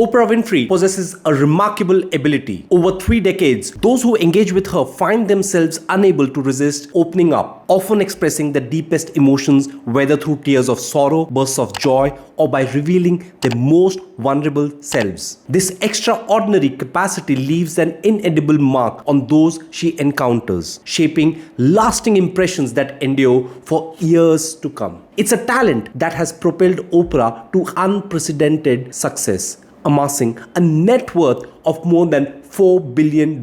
Oprah Winfrey possesses a remarkable ability. Over 3 decades, those who engage with her find themselves unable to resist opening up, often expressing their deepest emotions, whether through tears of sorrow, bursts of joy, or by revealing their most vulnerable selves. This extraordinary capacity leaves an inedible mark on those she encounters, shaping lasting impressions that endure for years to come. It's a talent that has propelled Oprah to unprecedented success, amassing a net worth of more than $4 billion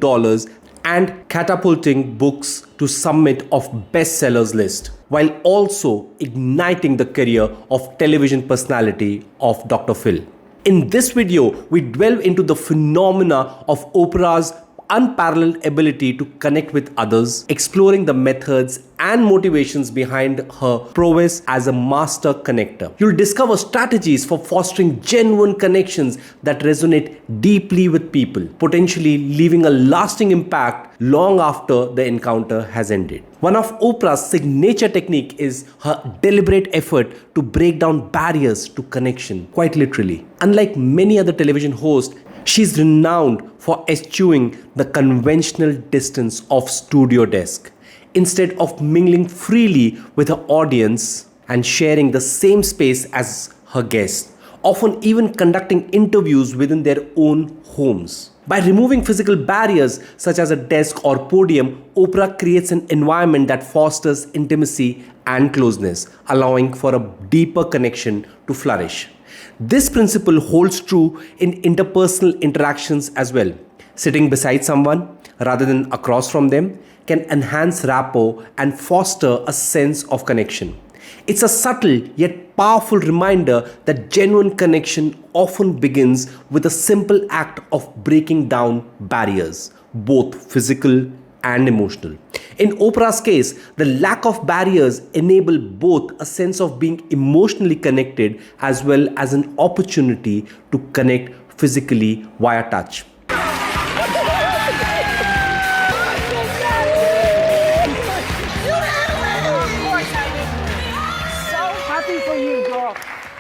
and catapulting books to summit of bestsellers list, while also igniting the career of television personality of Dr. Phil. In this video, we delve into the phenomena of Oprah's unparalleled ability to connect with others, exploring the methods and motivations behind her prowess as a master connector. You'll discover strategies for fostering genuine connections that resonate deeply with people, potentially leaving a lasting impact long after the encounter has ended. One of Oprah's signature technique is her deliberate effort to break down barriers to connection, quite literally. Unlike many other television hosts, she's renowned for eschewing the conventional distance of studio desk. Instead of mingling freely with her audience and sharing the same space as her guests, often even conducting interviews within their own homes. By removing physical barriers such as a desk or podium, Oprah creates an environment that fosters intimacy and closeness, allowing for a deeper connection to flourish. This principle holds true in interpersonal interactions as well. Sitting beside someone rather than across from them can enhance rapport and foster a sense of connection. It's a subtle yet powerful reminder that genuine connection often begins with a simple act of breaking down barriers, both physical and emotional. In Oprah's case, the lack of barriers enable both a sense of being emotionally connected as well as an opportunity to connect physically via touch.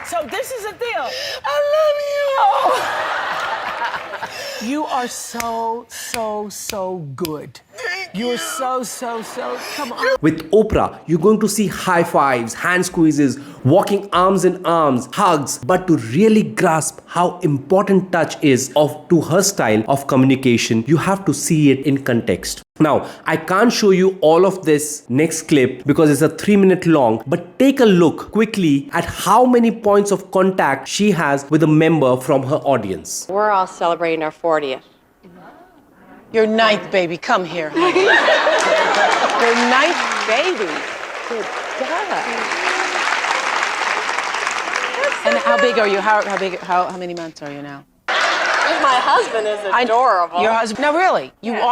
So this is a deal. I love you. You are so good. You are so, come on. With Oprah, you're going to see high fives, hand squeezes, walking arms in arms, hugs, but to really grasp how important touch is to her style of communication, you have to see it in context. Now, I can't show you all of this next clip because it's a 3-minute long, but take a look quickly at how many points of contact she has with a member from her audience. We're all celebrating our 40th. Your 9th baby, come here. Your 9th baby. Good God. And how big are you? How many months are you now? My husband is adorable. Your husband? No, really.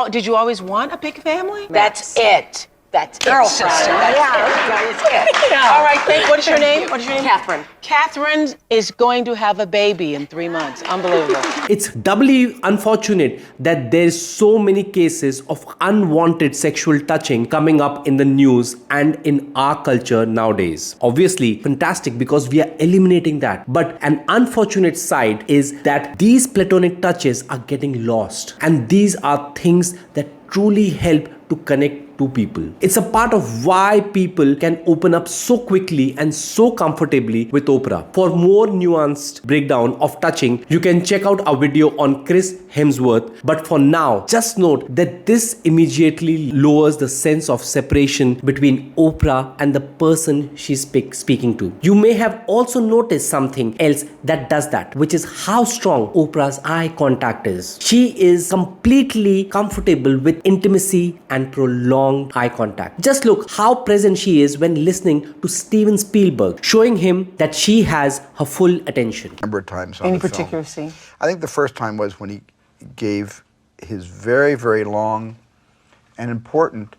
Did you always want a big family? That's it. That's girlfriend. Sister. That's it. Yeah. All right. What is your name? Catherine. Catherine is going to have a baby in 3 months. Unbelievable. It's doubly unfortunate that there's so many cases of unwanted sexual touching coming up in the news and in our culture nowadays. Obviously, fantastic because we are eliminating that. But an unfortunate side is that these platonic touches are getting lost. And these are things that truly help to connect two people. It's a part of why people can open up so quickly and so comfortably with Oprah. For more nuanced breakdown of touching, you can check out our video on Chris Hemsworth. But for now, just note that this immediately lowers the sense of separation between Oprah and the person she's speaking to. You may have also noticed something else that does that, which is how strong Oprah's eye contact is. She is completely comfortable with intimacy and prolonged eye contact. Just look how present she is when listening to Steven Spielberg, showing him that she has her full attention. Number of times on Any the film. particular scene? I think the first time was when he gave his very, very long and important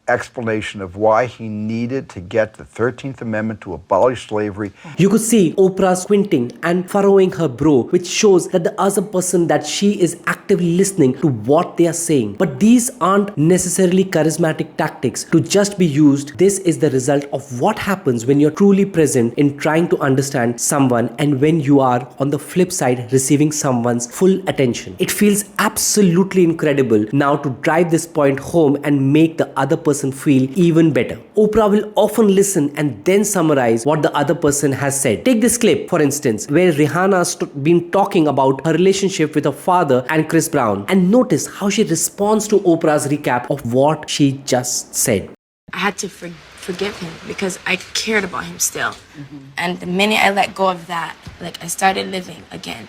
explanation of why he needed to get the 13th Amendment to abolish slavery. You could see Oprah squinting and furrowing her brow, which shows that the other person that she is actively listening to what they are saying. But these aren't necessarily charismatic tactics to just be used. This is the result of what happens when you're truly present in trying to understand someone and when you are on the flip side receiving someone's full attention. It feels absolutely incredible now to drive this point home and make the other person feel even better. Oprah will often listen and then summarize what the other person has said. Take this clip, for instance, where Rihanna's been talking about her relationship with her father and Chris Brown, and notice how she responds to Oprah's recap of what she just said. I had to forgive him because I cared about him still. And the minute I let go of that, like I started living again.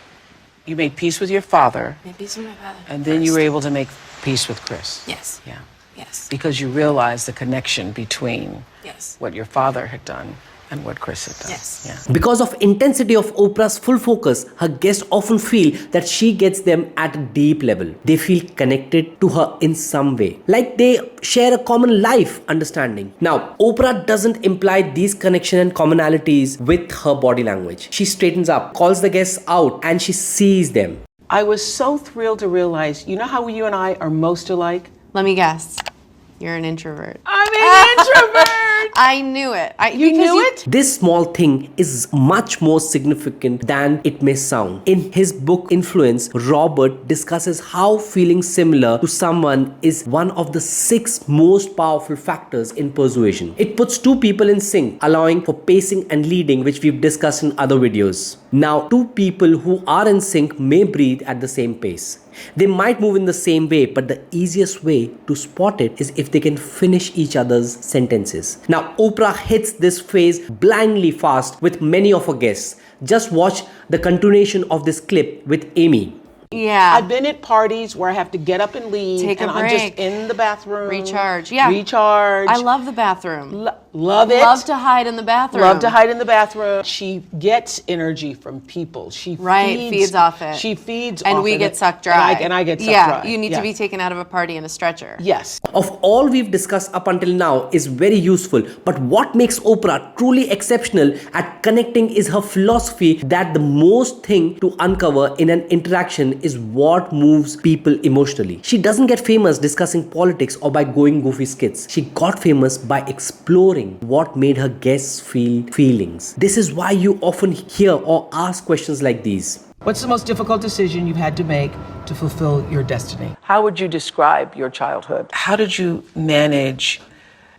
You made peace with your father, Made peace with my father. and then you first. were able to make peace with Chris. Yes. Yeah. Yes. Because you realized the connection between Yes. what your father had done and what Chris had done. Yes. Yeah. Because of intensity of Oprah's full focus, her guests often feel that she gets them at a deep level. They feel connected to her in some way, like they share a common life understanding. Now, Oprah doesn't imply these connections and commonalities with her body language. She straightens up, calls the guests out, and she sees them. I was so thrilled to realize, you know how you and I are most alike? Let me guess. You're an introvert. I'm an introvert! I knew it. You knew it? This small thing is much more significant than it may sound. In his book Influence, Robert discusses how feeling similar to someone is one of the 6 most powerful factors in persuasion. It puts 2 people in sync, allowing for pacing and leading, which we've discussed in other videos. Now, 2 people who are in sync may breathe at the same pace. They might move in the same way, but the easiest way to spot it is if they can finish each other's sentences. Now, Oprah hits this phase blindly fast with many of her guests. Just watch the continuation of this clip with Amy. Yeah. I've been at parties where I have to get up and leave, Take a and I'm just break. in the bathroom. Recharge. Yeah. Recharge. I love the bathroom. Love it. Love to hide in the bathroom. Love to hide in the bathroom. She gets energy from people. She feeds off it. She feeds and off we it. get sucked dry. And I get sucked yeah, dry. you need Yeah. to be taken out of a party in a stretcher. Yes. Of all we've discussed up until now is very useful, but what makes Oprah truly exceptional at connecting is her philosophy that the most thing to uncover in an interaction is what moves people emotionally. She doesn't get famous discussing politics or by going goofy skits. She got famous by exploring what made her guests feel feelings. This is why you often hear or ask questions like these. What's the most difficult decision you've had to make to fulfill your destiny? How would you describe your childhood? How did you manage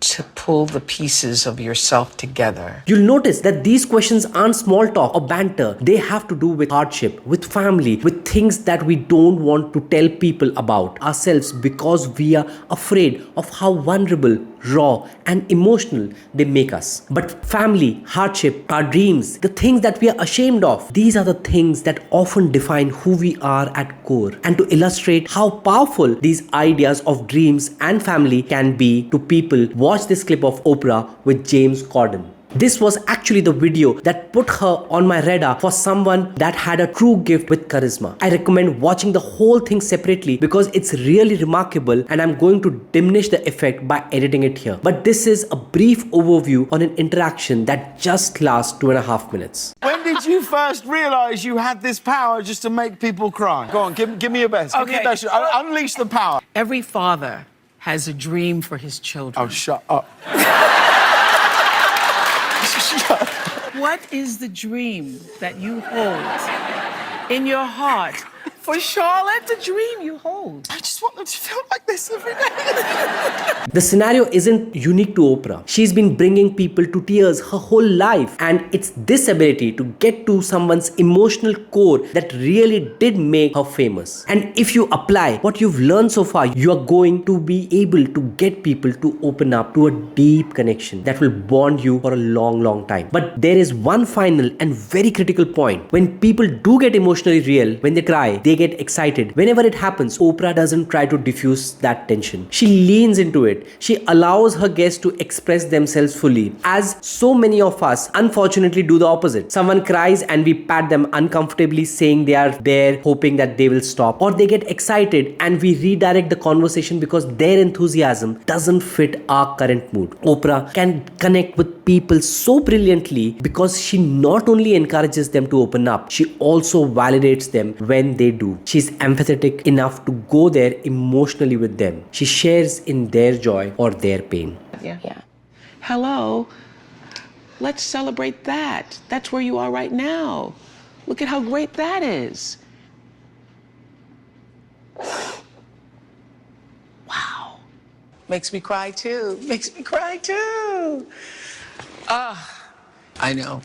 to pull the pieces of yourself together? You'll notice that these questions aren't small talk or banter. They have to do with hardship, with family, with things that we don't want to tell people about ourselves because we are afraid of how vulnerable, raw, and emotional they make us. But family, hardship, our dreams, the things that we are ashamed of, these are the things that often define who we are at core. And to illustrate how powerful these ideas of dreams and family can be to people, watch this clip of Oprah with James Corden. This was actually the video that put her on my radar for someone that had a true gift with charisma. I recommend watching the whole thing separately because it's really remarkable, and I'm going to diminish the effect by editing it here. But this is a brief overview on an interaction that just lasts 2.5 minutes. When did you first realize you had this power just to make people cry? Go on, give me your best. Give me your best. Unleash the power. Every father has a dream for his children. Oh, shut up. What is the dream that you hold in your heart? For Charlotte, the dream you hold. I just want them to feel like this every day. The scenario isn't unique to Oprah. She's been bringing people to tears her whole life, and it's this ability to get to someone's emotional core that really did make her famous. And if you apply what you've learned so far, you are going to be able to get people to open up to a deep connection that will bond you for a long, long time. But there is one final and very critical point. When people do get emotionally real, when they cry, they they get excited. Whenever it happens, Oprah doesn't try to diffuse that tension. She leans into it. She allows her guests to express themselves fully, as so many of us unfortunately do the opposite. Someone cries and we pat them uncomfortably, saying they are there hoping that they will stop, or they get excited and we redirect the conversation because their enthusiasm doesn't fit our current mood. Oprah can connect with people so brilliantly because she not only encourages them to open up, she also validates them when they do. She's empathetic enough to go there emotionally with them. She shares in their joy or their pain. Yeah. Hello. Let's celebrate that. That's where you are right now. Look at how great that is. Wow. Makes me cry too. Makes me cry too. I know.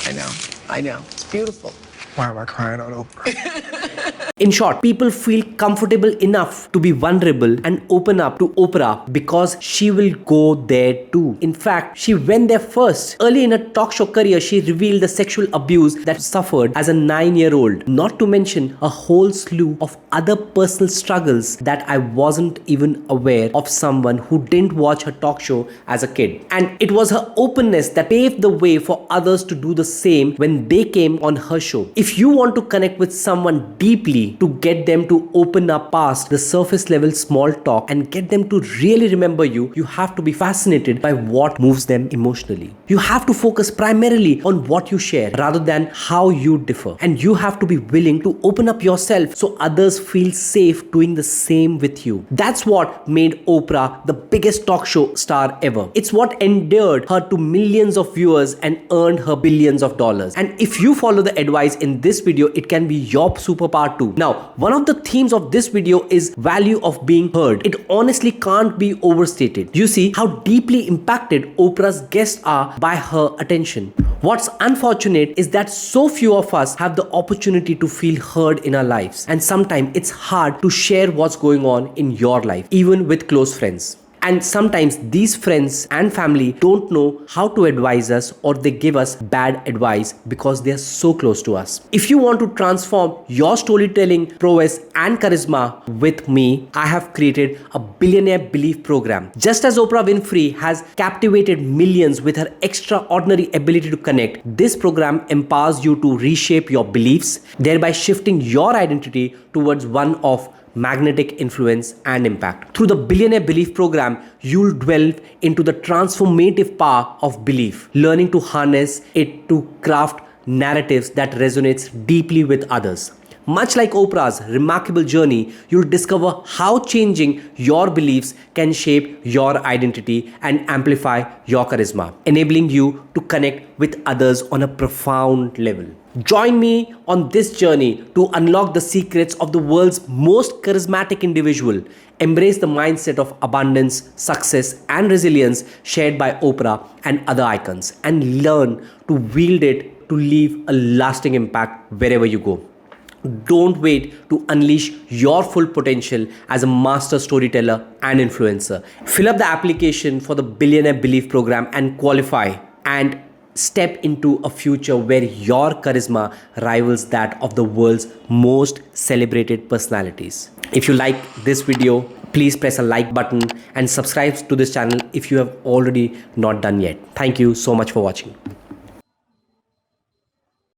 It's beautiful. Why am I crying on Oprah? In short, people feel comfortable enough to be vulnerable and open up to Oprah because she will go there too. In fact, she went there first. Early in her talk show career, she revealed the sexual abuse that suffered as a 9-year-old. Not to mention a whole slew of other personal struggles that I wasn't even aware of someone who didn't watch her talk show as a kid. And it was her openness that paved the way for others to do the same when they came on her show. If you want to connect with someone deeply, to get them to open up past the surface level small talk and get them to really remember you, you have to be fascinated by what moves them emotionally. You have to focus primarily on what you share rather than how you differ. And you have to be willing to open up yourself so others feel safe doing the same with you. That's what made Oprah the biggest talk show star ever. It's what endeared her to millions of viewers and earned her billions of dollars. And if you follow the advice in this video, it can be your superpower too. Now, one of the themes of this video is value of being heard. It honestly can't be overstated. You see how deeply impacted Oprah's guests are by her attention. What's unfortunate is that so few of us have the opportunity to feel heard in our lives. And sometimes it's hard to share what's going on in your life, even with close friends. And sometimes these friends and family don't know how to advise us, or they give us bad advice because they are so close to us. If you want to transform your storytelling prowess and charisma with me, I have created a Billionaire Belief program. Just as Oprah Winfrey has captivated millions with her extraordinary ability to connect, this program empowers you to reshape your beliefs, thereby shifting your identity towards one of magnetic influence and impact. Through the Billionaire Belief program, you'll delve into the transformative power of belief, learning to harness it to craft narratives that resonates deeply with others. Much like Oprah's remarkable journey, you'll discover how changing your beliefs can shape your identity and amplify your charisma, enabling you to connect with others on a profound level. Join me on this journey to unlock the secrets of the world's most charismatic individual. Embrace the mindset of abundance, success, and resilience shared by Oprah and other icons, and learn to wield it to leave a lasting impact wherever you go. Don't wait to unleash your full potential as a master storyteller and influencer. Fill up the application for the Billionaire Belief program and qualify, and step into a future where your charisma rivals that of the world's most celebrated personalities. If you like this video, please press a like button and subscribe to this channel if you have already not done yet. Thank you so much for watching.